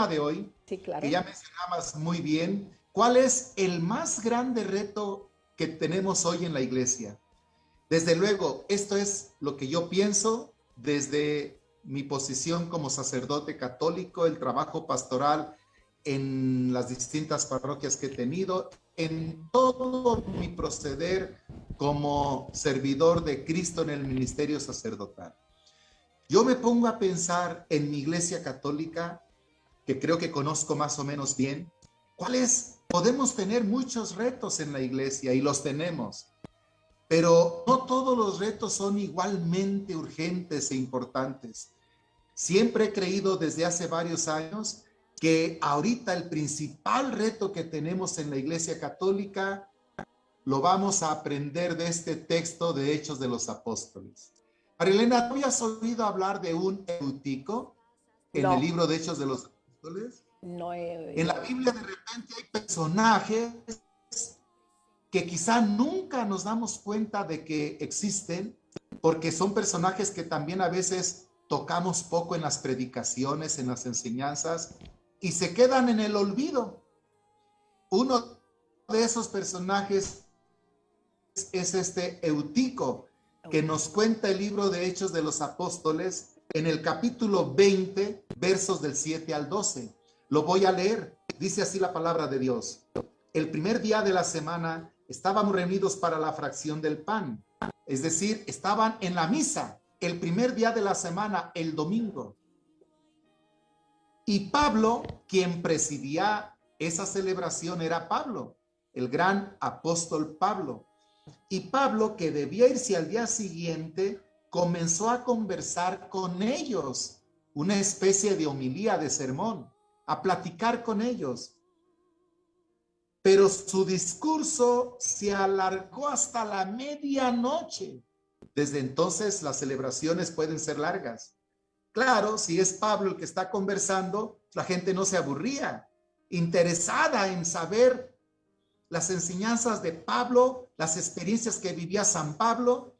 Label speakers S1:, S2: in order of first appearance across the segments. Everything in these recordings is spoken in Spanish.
S1: de hoy,
S2: Sí, claro.
S1: que ya mencionabas muy bien, ¿cuál es el más grande reto que tenemos hoy en la iglesia? Desde luego, esto es lo que yo pienso desde mi posición como sacerdote católico, el trabajo pastoral en las distintas parroquias que he tenido, en todo mi proceder como servidor de Cristo en el ministerio sacerdotal. Yo me pongo a pensar en mi iglesia católica, que creo que conozco más o menos bien, ¿cuáles? Podemos tener muchos retos en la iglesia y los tenemos, pero no todos los retos son igualmente urgentes e importantes. Siempre he creído desde hace varios años que ahorita el principal reto que tenemos en la Iglesia Católica lo vamos a aprender de este texto de Hechos de los Apóstoles. Marilena, ¿tú habías oído hablar de un Eutico en el libro de Hechos de los Apóstoles?
S2: No he oído.
S1: En la Biblia de repente hay personajes que quizá nunca nos damos cuenta de que existen, porque son personajes que también a veces tocamos poco en las predicaciones, en las enseñanzas, y se quedan en el olvido. Uno de esos personajes es este Eutico, que nos cuenta el libro de Hechos de los Apóstoles en el capítulo 20, versos del 7 al 12. Lo voy a leer. Dice así la palabra de Dios. El primer día de la semana estábamos reunidos para la fracción del pan. Es decir, estaban en la misa el primer día de la semana, el domingo. Y Pablo, quien presidía esa celebración, era Pablo, el gran apóstol Pablo. Y Pablo, que debía irse al día siguiente, comenzó a conversar con ellos, una especie de homilía, de sermón, a platicar con ellos. Pero su discurso se alargó hasta la medianoche. Desde entonces las celebraciones pueden ser largas. Claro, si es Pablo el que está conversando, la gente no se aburría, interesada en saber las enseñanzas de Pablo, las experiencias que vivía San Pablo,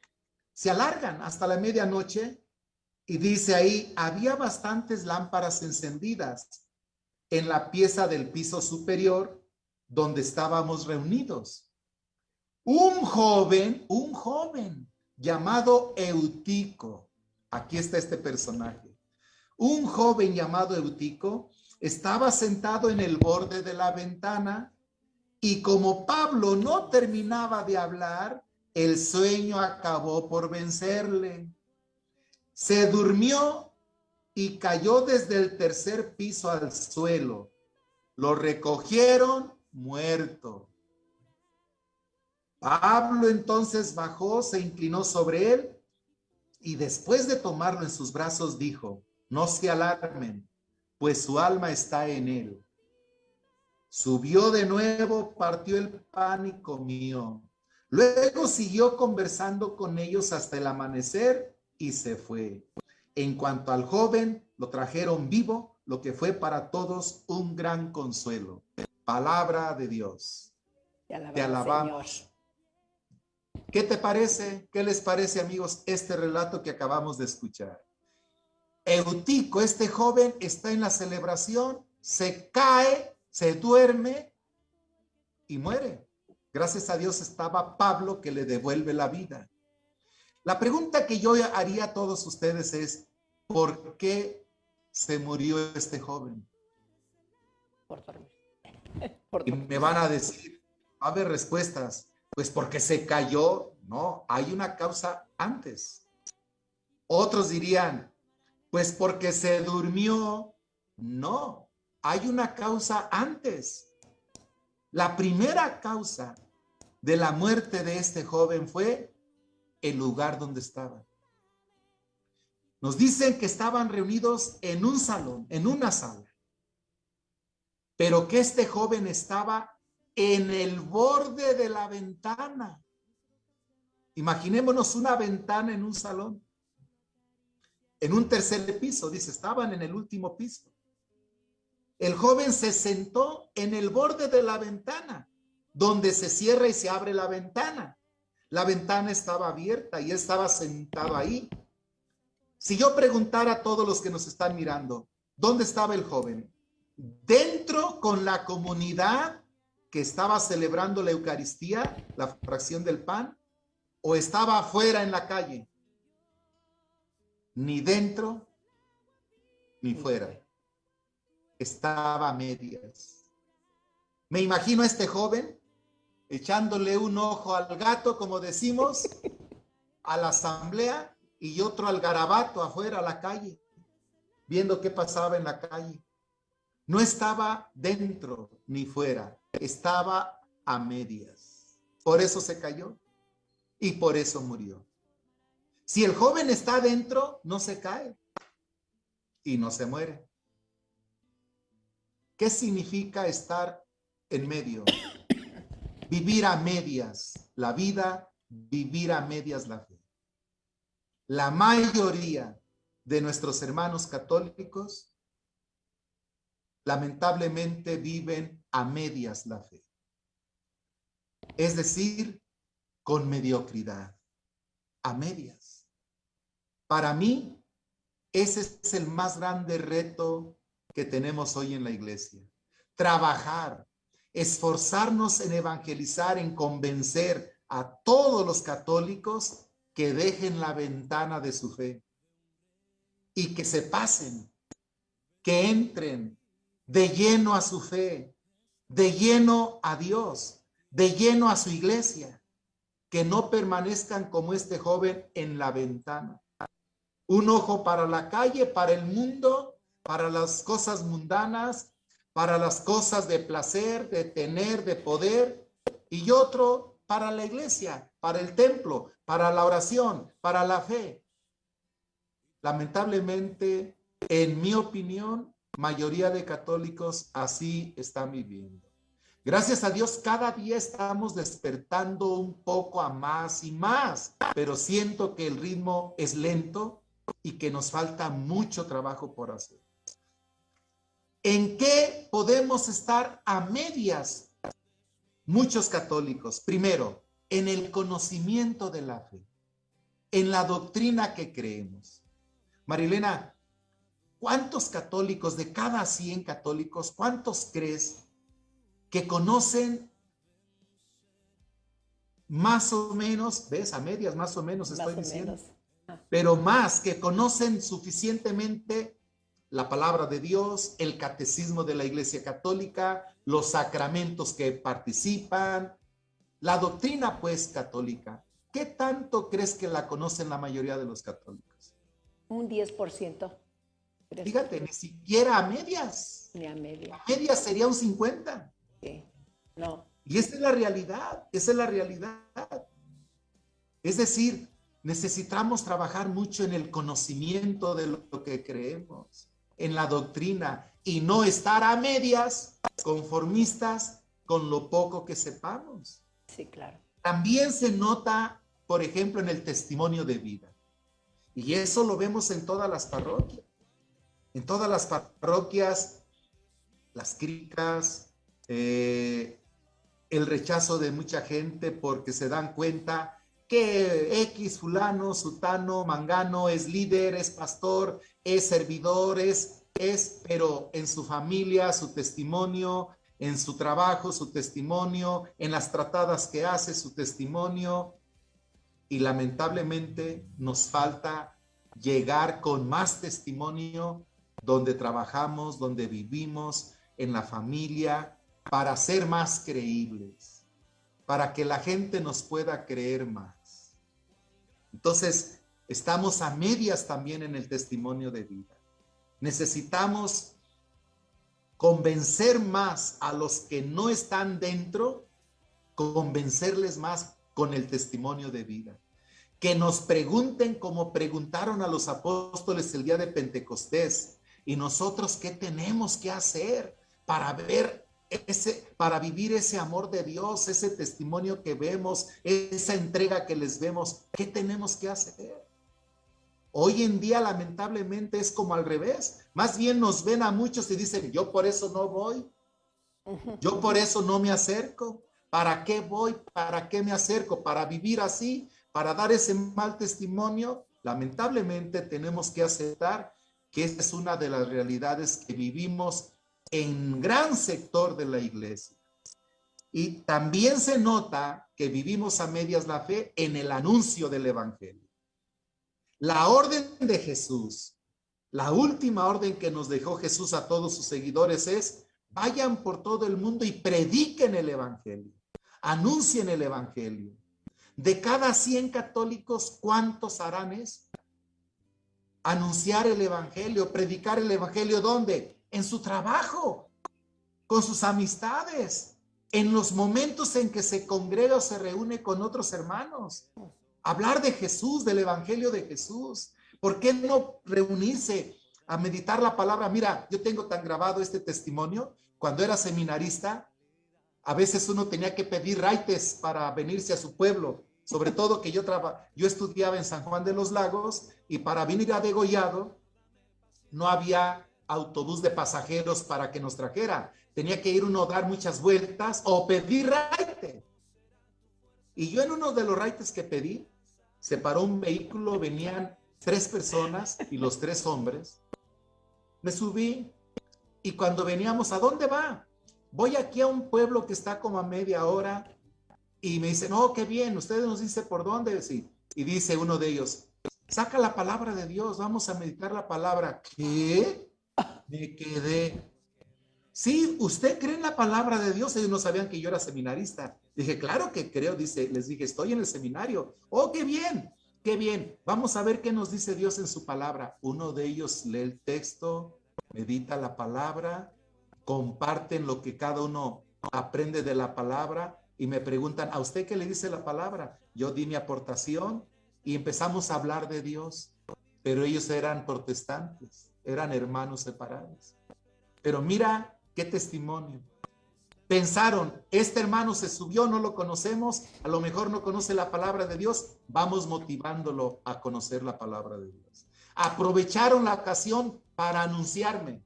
S1: se alargan hasta la medianoche. Y dice ahí, había bastantes lámparas encendidas en la pieza del piso superior donde estábamos reunidos. Un joven llamado Eutico, aquí está este personaje, un joven llamado Eutico estaba sentado en el borde de la ventana y como Pablo no terminaba de hablar, el sueño acabó por vencerle. Se durmió y cayó desde el tercer piso al suelo. Lo recogieron muerto. Pablo entonces bajó, se inclinó sobre él y después de tomarlo en sus brazos dijo, no se alarmen, pues su alma está en él. Subió de nuevo, partió el pan y comió. Luego siguió conversando con ellos hasta el amanecer y se fue. En cuanto al joven, lo trajeron vivo, lo que fue para todos un gran consuelo. Palabra de Dios. Te alabamos.
S2: Señor.
S1: ¿Qué te parece? ¿Qué les parece, amigos, este relato que acabamos de escuchar? Eutico, este joven, está en la celebración, se cae, se duerme y muere. Gracias a Dios estaba Pablo que le devuelve la vida. La pregunta que yo haría a todos ustedes es, ¿por qué se murió este joven?
S2: Por dormir.
S1: Y me van a decir, va a haber respuestas, pues porque se cayó. No, hay una causa antes. Otros dirían, pues porque se durmió. No, hay una causa antes. La primera causa de la muerte de este joven fue el lugar donde estaba. Nos dicen que estaban reunidos en un salón, en una sala, pero que este joven estaba en el borde de la ventana. Imaginémonos una ventana en un salón, en un tercer piso, dice, estaban en el último piso. El joven se sentó en el borde de la ventana, donde se cierra y se abre la ventana. La ventana estaba abierta y él estaba sentado ahí. Si yo preguntara a todos los que nos están mirando, ¿dónde estaba el joven? dentro con la comunidad que estaba celebrando la Eucaristía, la fracción del pan, o estaba afuera en la calle. Ni dentro ni fuera. Estaba a medias. Me imagino a este joven echándole un ojo al gato, como decimos, a la asamblea, y otro al garabato afuera a la calle, viendo qué pasaba en la calle. No estaba dentro ni fuera, estaba a medias. Por eso se cayó y por eso murió. Si el joven está dentro, no se cae y no se muere. ¿Qué significa estar en medio? Vivir a medias la vida, vivir a medias la fe. La mayoría de nuestros hermanos católicos lamentablemente viven a medias la fe. Es decir, con mediocridad, a medias. Para mí, ese es el más grande reto que tenemos hoy en la iglesia. Trabajar, esforzarnos en evangelizar, en convencer a todos los católicos que dejen la ventana de su fe y que se pasen, que entren de lleno a su fe, de lleno a Dios, de lleno a su iglesia, que no permanezcan como este joven en la ventana. Un ojo para la calle, para el mundo, para las cosas mundanas, para las cosas de placer, de tener, de poder, y otro para la iglesia, para el templo, para la oración, para la fe. Lamentablemente, en mi opinión, mayoría de católicos así están viviendo. Gracias a Dios, cada día estamos despertando un poco a más y más, pero siento que el ritmo es lento y que nos falta mucho trabajo por hacer. ¿En qué podemos estar a medias muchos católicos? Primero, en el conocimiento de la fe, en la doctrina que creemos. Marilena, ¿cuántos católicos, de cada 100 católicos, cuántos crees que conocen más o menos, ves, a medias más o menos estoy diciendo, pero más, que conocen suficientemente la palabra de Dios, el catecismo de la Iglesia Católica, los sacramentos que participan, la doctrina pues católica? ¿Qué tanto crees que la conocen la mayoría de los católicos?
S2: Un 10%.
S1: Fíjate, ni siquiera a medias.
S2: Ni a medias.
S1: A medias sería un 50.
S2: Sí. No.
S1: Y esa es la realidad, esa es la realidad. Es decir, necesitamos trabajar mucho en el conocimiento de lo que creemos, en la doctrina, y no estar a medias, conformistas con lo poco que sepamos.
S2: Sí, claro.
S1: También se nota, por ejemplo, en el testimonio de vida. Y eso lo vemos en todas las parroquias. En todas las parroquias, las críticas, el rechazo de mucha gente porque se dan cuenta que X, fulano, sutano, mangano es líder, es pastor, es servidor, pero en su familia, su testimonio, en su trabajo, su testimonio, en las tratadas que hace, su testimonio. Y lamentablemente nos falta llegar con más testimonio donde trabajamos, donde vivimos, en la familia, para ser más creíbles, para que la gente nos pueda creer más. Entonces, estamos a medias también en el testimonio de vida. Necesitamos convencer más a los que no están dentro, convencerles más con el testimonio de vida. Que nos pregunten como preguntaron a los apóstoles el día de Pentecostés. ¿Y nosotros qué tenemos que hacer para para vivir ese amor de Dios, ese testimonio que vemos, esa entrega que les vemos? ¿Qué tenemos que hacer? Hoy en día, lamentablemente, es como al revés. Más bien nos ven a muchos y dicen, yo por eso no voy. Yo por eso no me acerco. ¿Para qué voy? ¿Para qué me acerco? ¿Para vivir así? ¿Para dar ese mal testimonio? Lamentablemente tenemos que aceptar que esa es una de las realidades que vivimos en gran sector de la iglesia. Y también se nota que vivimos a medias la fe en el anuncio del evangelio. La orden de Jesús, la última orden que nos dejó Jesús a todos sus seguidores es: vayan por todo el mundo y prediquen el evangelio, anuncien el evangelio. De cada 100 católicos, ¿cuántos harán eso? Anunciar el evangelio, predicar el evangelio. ¿Dónde? En su trabajo, con sus amistades, en los momentos en que se congrega o se reúne con otros hermanos. Hablar de Jesús, del evangelio de Jesús. ¿Por qué no reunirse a meditar la palabra? Mira, yo tengo tan grabado este testimonio. Cuando era seminarista, a veces uno tenía que pedir raites para venirse a su pueblo. Sobre todo que yo estudiaba en San Juan de los Lagos, y para venir a Degollado no había autobús de pasajeros para que nos trajera. Tenía que ir uno a dar muchas vueltas o pedir raite. Y yo en uno de los raites que pedí, se paró un vehículo, venían 3 personas y los 3 hombres. Me subí y cuando veníamos, ¿a dónde va? Voy aquí a un pueblo que está como a media hora. Y me dicen, no, qué bien, ustedes nos dicen por dónde. Sí. Y dice uno de ellos, saca la palabra de Dios, vamos a meditar la palabra. ¿Qué? Me quedé. Sí, ¿usted cree en la palabra de Dios? Ellos no sabían que yo era seminarista. Dije, claro que creo. Dice, les dije, estoy en el seminario. Oh, qué bien, qué bien. Vamos a ver qué nos dice Dios en su palabra. Uno de ellos lee el texto, medita la palabra, comparten lo que cada uno aprende de la palabra. Y me preguntan, ¿a usted qué le dice la palabra? Yo di mi aportación y empezamos a hablar de Dios. Pero ellos eran protestantes, eran hermanos separados. Pero mira qué testimonio. Pensaron, este hermano se subió, no lo conocemos, a lo mejor no conoce la palabra de Dios, vamos motivándolo a conocer la palabra de Dios. Aprovecharon la ocasión para anunciarme.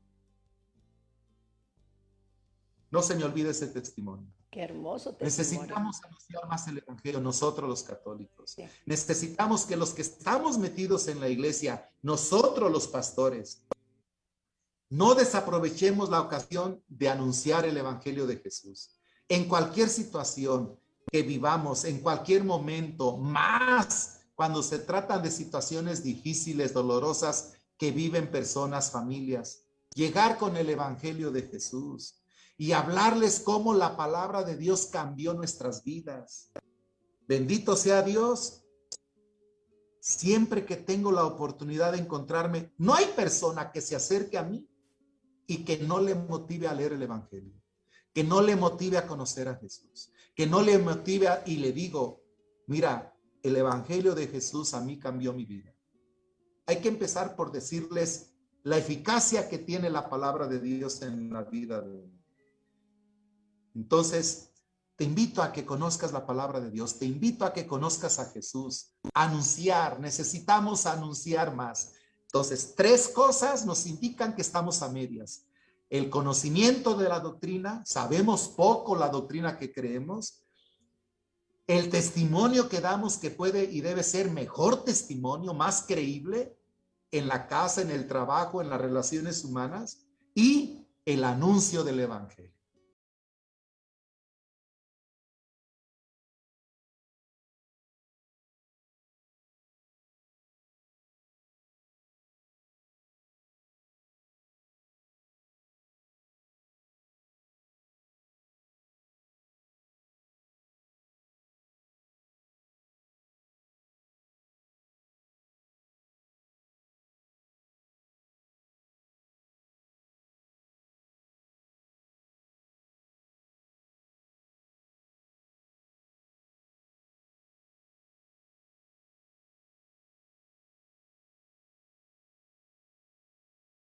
S1: No se me olvide ese testimonio.
S2: Qué hermoso testimonio.
S1: Necesitamos anunciar más el evangelio, nosotros los católicos.
S2: Sí.
S1: Necesitamos que los que estamos metidos en la iglesia, nosotros los pastores, no desaprovechemos la ocasión de anunciar el evangelio de Jesús. En cualquier situación que vivamos, en cualquier momento, más cuando se tratan de situaciones difíciles, dolorosas que viven personas, familias, llegar con el evangelio de Jesús y hablarles cómo la palabra de Dios cambió nuestras vidas. Bendito sea Dios. Siempre que tengo la oportunidad de encontrarme, no hay persona que se acerque a mí y que no le motive a leer el evangelio, que no le motive a conocer a Jesús, que no le motive y le digo, mira, el evangelio de Jesús a mí cambió mi vida. Hay que empezar por decirles la eficacia que tiene la palabra de Dios en la vida de uno. Entonces, te invito a que conozcas la palabra de Dios, te invito a que conozcas a Jesús, anunciar, necesitamos anunciar más. Entonces, 3 cosas nos indican que estamos a medias. El conocimiento de la doctrina, sabemos poco la doctrina que creemos. El testimonio que damos, que puede y debe ser mejor testimonio, más creíble, en la casa, en el trabajo, en las relaciones humanas. Y el anuncio del evangelio.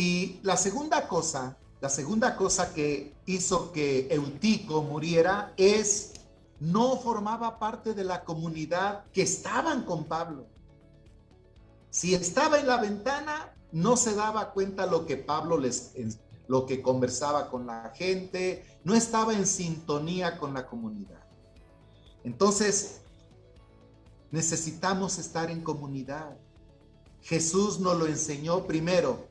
S1: Y la segunda cosa que hizo que Eutico muriera es no formaba parte de la comunidad que estaban con Pablo. Si estaba en la ventana, no se daba cuenta lo que lo que conversaba con la gente, no estaba en sintonía con la comunidad. Entonces, necesitamos estar en comunidad. Jesús nos lo enseñó primero,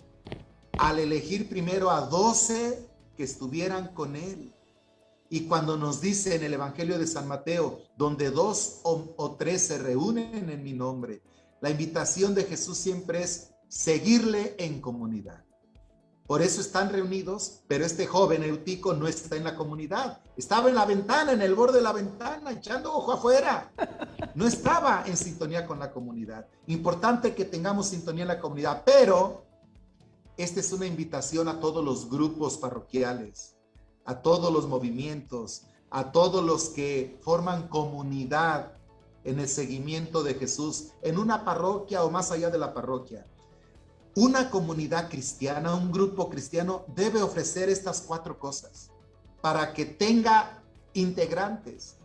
S1: al elegir primero a 12 que estuvieran con él. Y cuando nos dice en el Evangelio de San Mateo, donde dos o tres se reúnen en mi nombre, la invitación de Jesús siempre es seguirle en comunidad. Por eso están reunidos, pero este joven Eutico no está en la comunidad. Estaba en la ventana, en el borde de la ventana, echando ojo afuera. No estaba en sintonía con la comunidad. Importante que tengamos sintonía en la comunidad, pero esta es una invitación a todos los grupos parroquiales, a todos los movimientos, a todos los que forman comunidad en el seguimiento de Jesús, en una parroquia o más allá de la parroquia. Una comunidad cristiana, un grupo cristiano debe ofrecer estas 4 cosas para que tenga integrantes,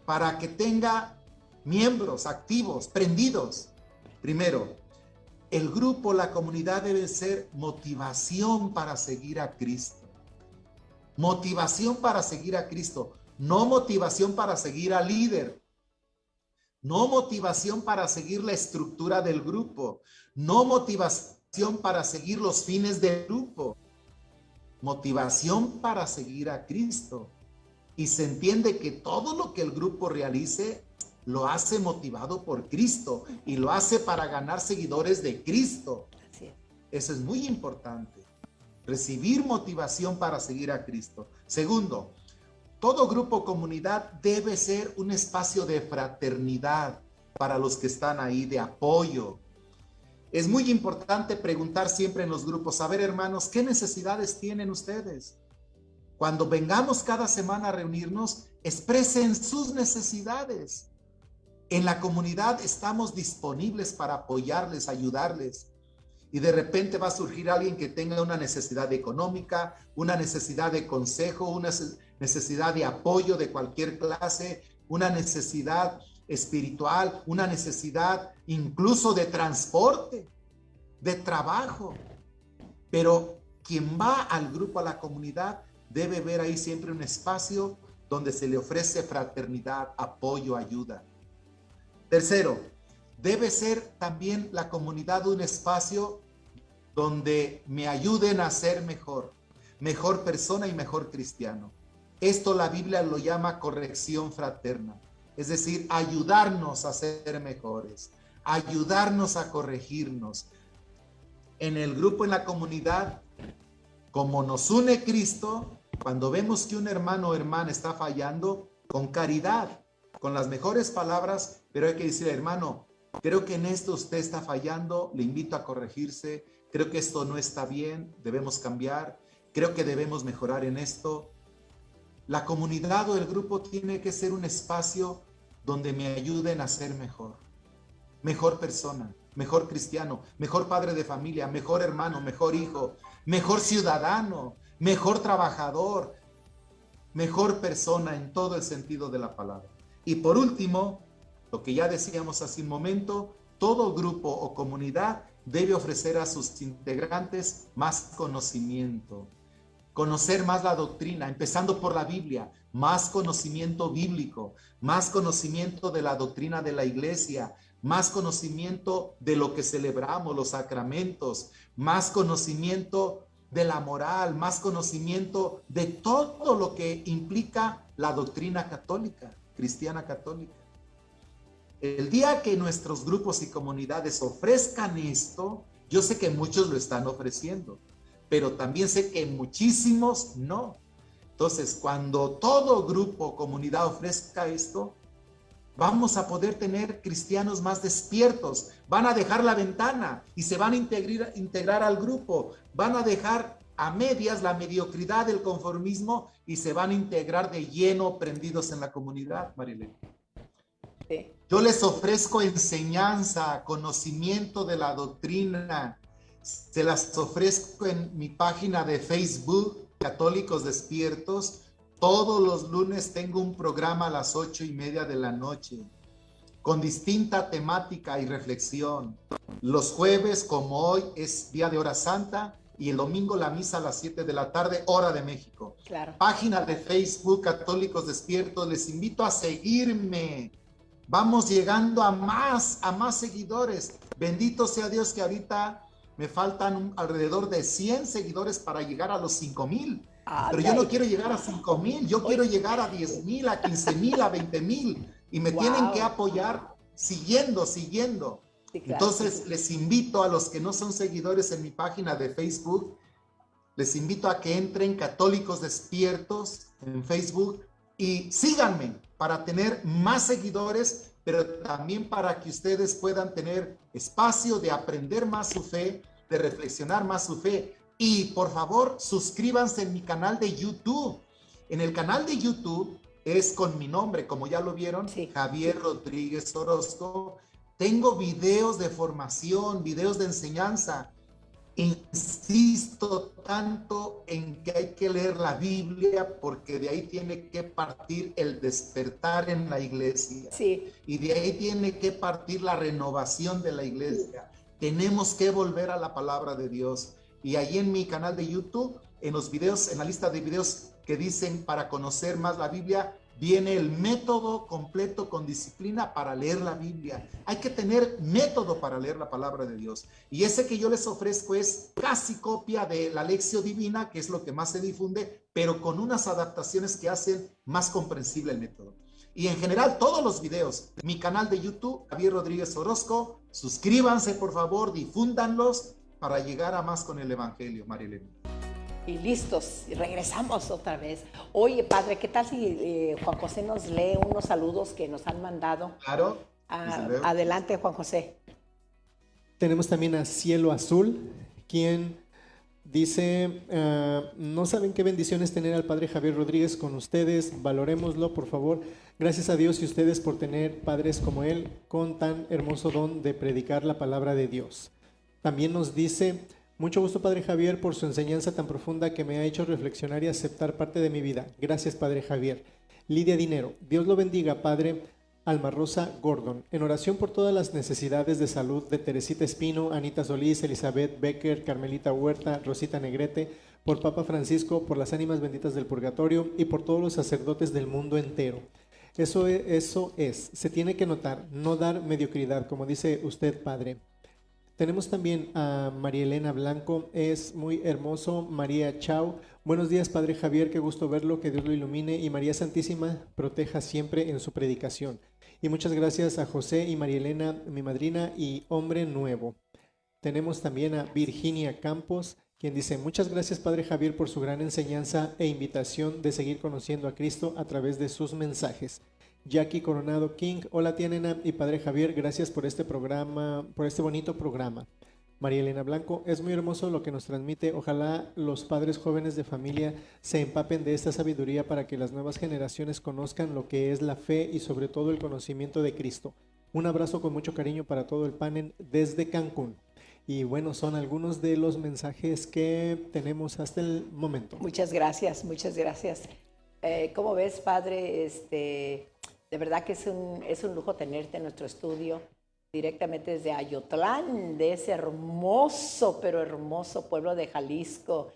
S1: para que tenga miembros activos, prendidos. Primero, el grupo, la comunidad debe ser motivación para seguir a Cristo. Motivación para seguir a Cristo, no motivación para seguir al líder. No motivación para seguir la estructura del grupo, no motivación para seguir los fines del grupo, motivación para seguir a Cristo. Y se entiende que todo lo que el grupo realice lo hace motivado por Cristo y lo hace para ganar seguidores de Cristo.
S2: Así es.
S1: Eso es muy importante, recibir motivación para seguir a Cristo. Segundo, todo grupo o comunidad debe ser un espacio de fraternidad para los que están ahí, de apoyo. Es muy importante preguntar siempre en los grupos, a ver, hermanos, ¿qué necesidades tienen ustedes? Cuando vengamos cada semana a reunirnos, expresen sus necesidades. En la comunidad estamos disponibles para apoyarles, ayudarles. Y de repente va a surgir alguien que tenga una necesidad económica, una necesidad de consejo, una necesidad de apoyo de cualquier clase, una necesidad espiritual, una necesidad incluso de transporte, de trabajo. Pero quien va al grupo, a la comunidad, debe ver ahí siempre un espacio donde se le ofrece fraternidad, apoyo, ayuda. Tercero, debe ser también la comunidad un espacio donde me ayuden a ser mejor persona y mejor cristiano. Esto la Biblia lo llama corrección fraterna, es decir, ayudarnos a ser mejores, ayudarnos a corregirnos. En el grupo, en la comunidad, como nos une Cristo, cuando vemos que un hermano o hermana está fallando, con caridad, con las mejores palabras, pero hay que decir, hermano, creo que en esto usted está fallando, le invito a corregirse, creo que esto no está bien, debemos cambiar, creo que debemos mejorar en esto. La comunidad o el grupo tiene que ser un espacio donde me ayuden a ser mejor persona, mejor cristiano, mejor padre de familia, mejor hermano, mejor hijo, mejor ciudadano, mejor trabajador, mejor persona en todo el sentido de la palabra. Y por último, lo que ya decíamos hace un momento, todo grupo o comunidad debe ofrecer a sus integrantes más conocimiento, conocer más la doctrina, empezando por la Biblia, más conocimiento bíblico, más conocimiento de la doctrina de la iglesia, más conocimiento de lo que celebramos, los sacramentos, más conocimiento de la moral, más conocimiento de todo lo que implica la doctrina católica, cristiana católica. El día que nuestros grupos y comunidades ofrezcan esto, yo sé que muchos lo están ofreciendo, pero también sé que muchísimos no. Entonces, cuando todo grupo o comunidad ofrezca esto, vamos a poder tener cristianos más despiertos. Van a dejar la ventana y se van a integrar al grupo. Van a dejar a medias la mediocridad del conformismo y se van a integrar de lleno, prendidos en la comunidad, Marilena.
S2: Sí.
S1: Yo les ofrezco enseñanza, conocimiento de la doctrina. Se las ofrezco en mi página de Facebook, Católicos Despiertos. Todos los lunes tengo un programa a las 8:30 de la noche, con distinta temática y reflexión. Los jueves, como hoy, es día de hora santa, y el domingo la misa a las 7 de la tarde, hora de México.
S2: Claro.
S1: Página de Facebook, Católicos Despiertos. Les invito a seguirme. Vamos llegando a más seguidores. Bendito sea Dios que ahorita me faltan alrededor de 100 seguidores para llegar a los 5,000. Pero yo no quiero llegar a 5,000, yo quiero llegar a 10,000, a 15,000, a 20,000. Y me tienen que apoyar siguiendo.
S2: Sí, claro.
S1: Entonces, les invito a los que no son seguidores en mi página de Facebook, les invito a que entren Católicos Despiertos en Facebook y síganme para tener más seguidores, pero también para que ustedes puedan tener espacio de aprender más su fe, de reflexionar más su fe. Y por favor, suscríbanse en mi canal de YouTube. En el canal de YouTube es con mi nombre, como ya lo vieron,
S2: Sí.
S1: Javier Rodríguez Orozco. Tengo videos de formación, videos de enseñanza. Insisto tanto en que hay que leer la Biblia porque de ahí tiene que partir el despertar en la iglesia.
S2: Sí.
S1: Y de ahí tiene que partir la renovación de la iglesia. Tenemos que volver a la palabra de Dios. Y ahí en mi canal de YouTube, en los videos, en la lista de videos que dicen para conocer más la Biblia, viene el método completo con disciplina para leer la Biblia. Hay que tener método para leer la palabra de Dios. Y ese que yo les ofrezco es casi copia de la Lección Divina, que es lo que más se difunde, pero con unas adaptaciones que hacen más comprensible el método. Y en general todos los videos, mi canal de YouTube, Javier Rodríguez Orozco, suscríbanse por favor, difúndanlos para llegar a más con el Evangelio, Marilena.
S2: Y listos, y regresamos otra vez. Oye, padre, ¿qué tal si Juan José nos lee unos saludos que nos han mandado?
S1: Claro. Desde luego.
S2: Adelante, Juan José.
S3: Tenemos también a Cielo Azul, quien dice, no saben qué bendición es tener al padre Javier Rodríguez con ustedes, valorémoslo por favor. Gracias a Dios y ustedes por tener padres como él con tan hermoso don de predicar la palabra de Dios. También nos dice, mucho gusto padre Javier por su enseñanza tan profunda que me ha hecho reflexionar y aceptar parte de mi vida. Gracias padre Javier. Lidia Dinero, Dios lo bendiga padre. Alma Rosa Gordon, en oración por todas las necesidades de salud de Teresita Espino, Anita Solís, Elizabeth Becker, Carmelita Huerta, Rosita Negrete, por Papa Francisco, por las ánimas benditas del purgatorio y por todos los sacerdotes del mundo entero. Eso es, se tiene que notar, no dar mediocridad, como dice usted, padre. Tenemos también a María Elena Blanco, es muy hermoso. María Chao, buenos días padre Javier, qué gusto verlo, que Dios lo ilumine y María Santísima proteja siempre en su predicación. Y muchas gracias a José y María Elena, mi madrina y hombre nuevo. Tenemos también a Virginia Campos, quien dice, muchas gracias padre Javier por su gran enseñanza e invitación de seguir conociendo a Cristo a través de sus mensajes. Jackie Coronado King, hola tía Nena y padre Javier, gracias por este programa, por este bonito programa. María Elena Blanco, es muy hermoso lo que nos transmite, ojalá los padres jóvenes de familia se empapen de esta sabiduría para que las nuevas generaciones conozcan lo que es la fe y sobre todo el conocimiento de Cristo. Un abrazo con mucho cariño para todo el panel desde Cancún. Y bueno, son algunos de los mensajes que tenemos hasta el momento.
S2: Muchas gracias, muchas gracias. ¿Cómo ves, padre? De verdad que es un lujo tenerte en nuestro estudio, directamente desde Ayotlán, de ese hermoso, pero hermoso pueblo de Jalisco.